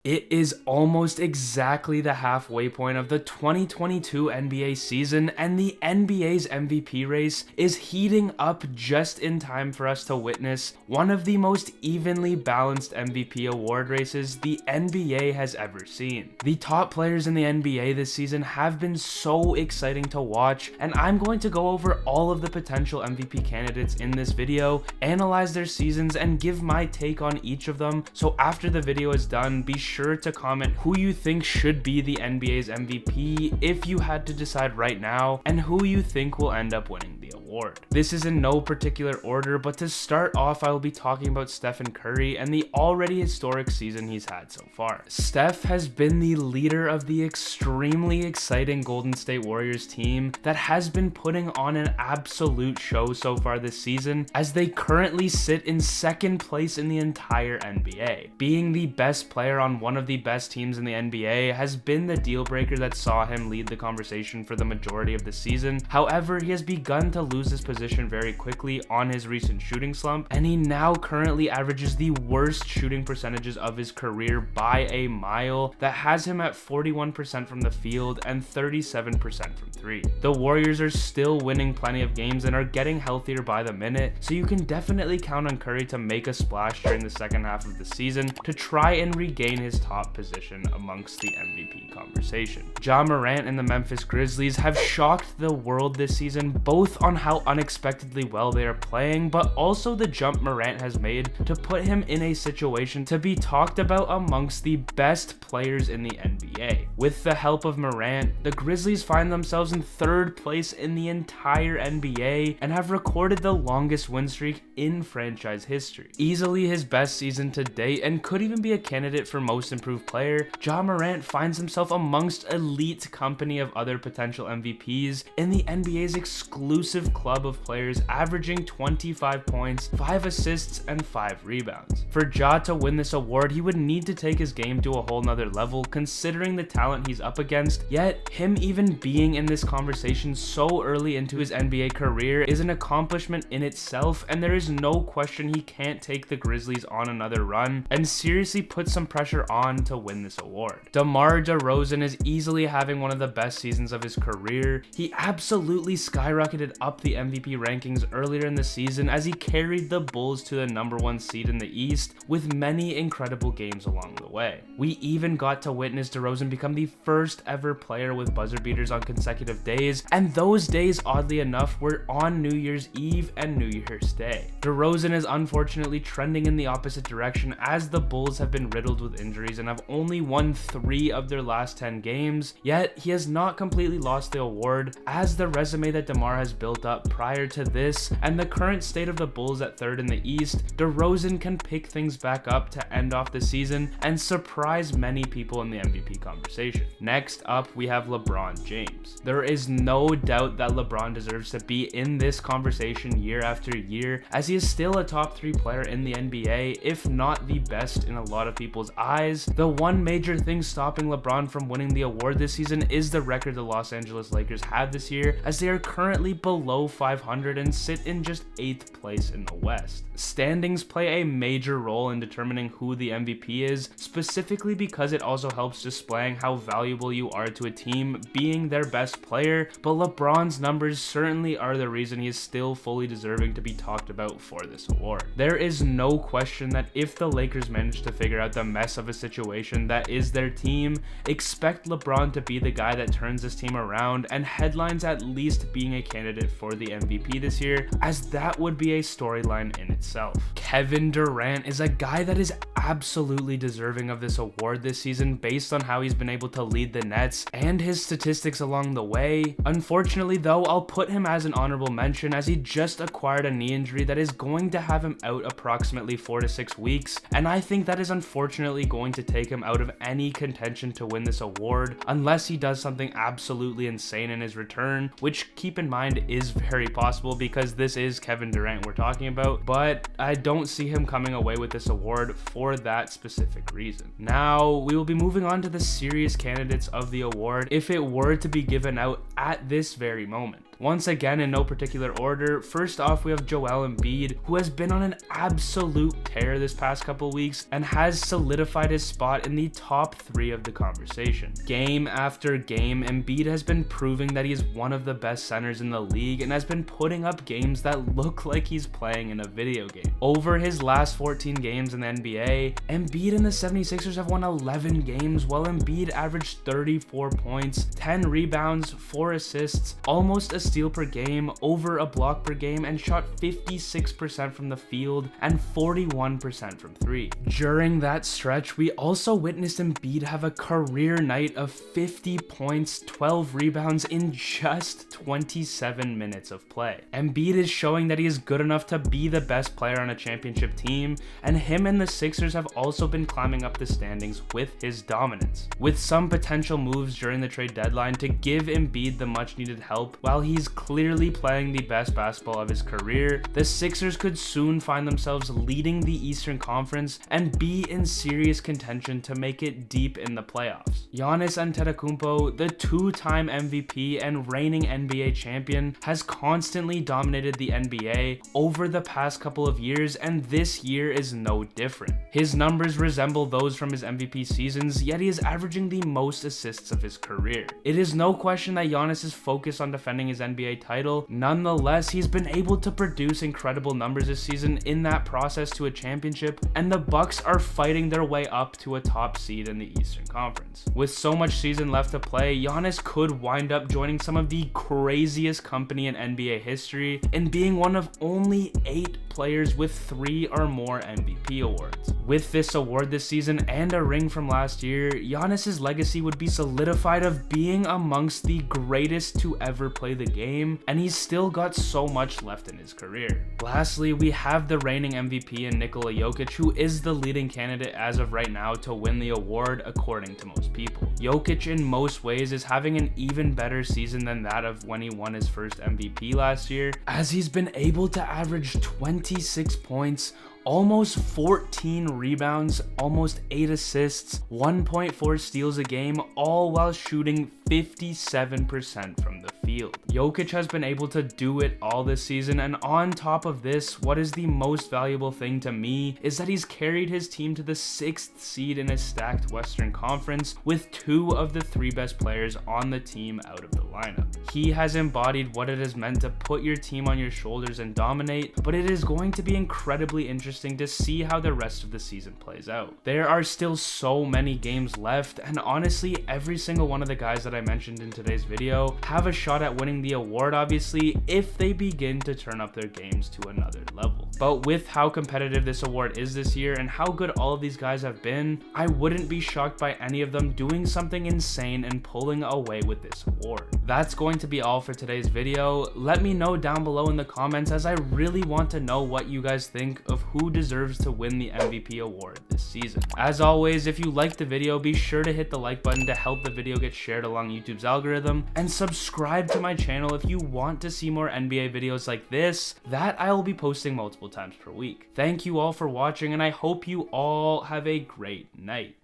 It is almost exactly the halfway point of the 2022 NBA season, and the NBA's MVP race is heating up just in time for us to witness one of the most evenly balanced MVP award races the NBA has ever seen. The top players in the NBA this season have been so exciting to watch, and I'm going to go over all of the potential MVP candidates in this video, analyze their seasons, and give my take on each of them. So after the video is done, be sure to comment who you think should be the NBA's MVP if you had to decide right now, and who you think will end up winning the award. This is in no particular order, but to start off, I will be talking about Stephen Curry and the already historic season he's had so far. Steph has been the leader of the extremely exciting Golden State Warriors team that has been putting on an absolute show so far this season, as they currently sit in second place in the entire NBA. Being the best player on one of the best teams in the NBA has been the deal breaker that saw him lead the conversation for the majority of the season. However, he has begun to lose his position very quickly on his recent shooting slump, and he now currently averages the worst shooting percentages of his career by a mile, that has him at 41% from the field and 37% from three. The Warriors are still winning plenty of games and are getting healthier by the minute, so you can definitely count on Curry to make a splash during the second half of the season to try and regain his top position amongst the MVP conversation. Ja Morant and the Memphis Grizzlies have shocked the world this season, both on how unexpectedly well they are playing, but also the jump Morant has made to put him in a situation to be talked about amongst the best players in the NBA. With the help of Morant, the Grizzlies find themselves in third place in the entire NBA and have recorded the longest win streak in franchise history. Easily his best season to date, and could even be a candidate for most improved player, Ja Morant finds himself amongst elite company of other potential MVPs in the NBA's exclusive club of players, averaging 25 points, 5 assists, and 5 rebounds. For Ja to win this award, he would need to take his game to a whole nother level considering the talent he's up against, yet him even being in this conversation so early into his NBA career is an accomplishment in itself, and there is no question he can't take the Grizzlies on another run and seriously put some pressure on to win this award. DeMar DeRozan is easily having one of the best seasons of his career. He absolutely skyrocketed up the MVP rankings earlier in the season as he carried the Bulls to the #1 seed in the East with many incredible games along the way. We even got to witness DeRozan become the first ever player with buzzer beaters on consecutive days, and those days, oddly enough, were on New Year's Eve and New Year's Day. DeRozan is unfortunately trending in the opposite direction, as the Bulls have been riddled with injuries and have only won 3 of their last 10 games, yet he has not completely lost the award, as the resume that DeMar has built up prior to this and the current state of the Bulls at third in the East, DeRozan can pick things back up to end off the season and surprise many people in the MVP conversation. Next up, we have LeBron James. There is no doubt that LeBron deserves to be in this conversation year after year, as he is still a top 3 player in the NBA, if not the best in a lot of people's eyes. The one major thing stopping LeBron from winning the award this season is the record the Los Angeles Lakers have this year, as they are currently below 500 and sit in just 8th place in the West. Standings play a major role in determining who the MVP is, specifically because it also helps displaying how valuable you are to a team being their best player, but LeBron's numbers certainly are the reason he is still fully deserving to be talked about for this award. There is no question that if the Lakers manage to figure out the mess of a situation that is their team, expect LeBron to be the guy that turns this team around and headlines at least being a candidate for the MVP this year, as that would be a storyline in itself. Kevin Durant is a guy that is absolutely deserving of this award this season based on how he's been able to lead the Nets and his statistics along the way. Unfortunately though, I'll put him as an honorable mention, as he just acquired a knee injury that is going to have him out approximately 4 to 6 weeks, and I think that is unfortunately going to take him out of any contention to win this award unless he does something absolutely insane in his return, which, keep in mind, is very possible because this is Kevin Durant we're talking about, but I don't see him coming away with this award for that specific reason. Now, we will be moving on to the serious candidates of the award if it were to be given out at this very moment. once again in no particular order. First off, we have Joel Embiid, who has been on an absolute tear this past couple weeks and has solidified his spot in the top 3 of the conversation. Game after game, Embiid has been proving that he is one of the best centers in the league and has been putting up games that look like he's playing in a video game. Over his last 14 games in the NBA, Embiid and the 76ers have won 11 games, while Embiid averaged 34 points, 10 rebounds, 4 assists, almost a steal per game, over a block per game, and shot 56% from the field and 41% from 3. During that stretch, we also witnessed Embiid have a career night of 50 points, 12 rebounds in just 27 minutes of play. Embiid is showing that he is good enough to be the best player on a championship team, and him and the Sixers have also been climbing up the standings with his dominance. With some potential moves during the trade deadline to give Embiid the much needed help while he's clearly playing the best basketball of his career, the Sixers could soon find themselves leading the Eastern Conference and be in serious contention to make it deep in the playoffs. Giannis Antetokounmpo, the 2-time MVP and reigning NBA champion, has constantly dominated the NBA over the past couple of years, and this year is no different. His numbers resemble those from his MVP seasons, yet he is averaging the most assists of his career. It is no question that Giannis is focused on defending his NBA title. Nonetheless, he's been able to produce incredible numbers this season in that process to a championship, and the Bucks are fighting their way up to a top seed in the Eastern Conference. With so much season left to play, Giannis could wind up joining some of the craziest company in NBA history and being one of only 8 players with 3 or more MVP awards. With this award this season and a ring from last year, Giannis's legacy would be solidified of being amongst the greatest to ever play the game, and he's still got so much left in his career. Lastly, we have the reigning MVP in Nikola Jokic, who is the leading candidate as of right now to win the award according to most people. Jokic in most ways is having an even better season than that of when he won his first MVP last year, as he's been able to average 26 points, almost 14 rebounds, almost 8 assists, 1.4 steals a game, all while shooting 57% from the field. Jokic has been able to do it all this season, and on top of this, what is the most valuable thing to me is that he's carried his team to the 6th seed in a stacked Western Conference with 2 of the 3 best players on the team out of the lineup. He has embodied what it has meant to put your team on your shoulders and dominate, but it is going to be incredibly interesting to see how the rest of the season plays out. There are still so many games left, and honestly, every single one of the guys that I mentioned in today's video have a shot at winning the award, obviously, if they begin to turn up their games to another level. But with how competitive this award is this year and how good all of these guys have been, I wouldn't be shocked by any of them doing something insane and pulling away with this award. That's going to be all for today's video. Let me know down below in the comments, as I really want to know what you guys think of who deserves to win the MVP award this season. As always, if you liked the video, be sure to hit the like button to help the video get shared along YouTube's algorithm, and subscribe to my channel if you want to see more NBA videos like this that I will be posting multiple times per week. Thank you all for watching, and I hope you all have a great night.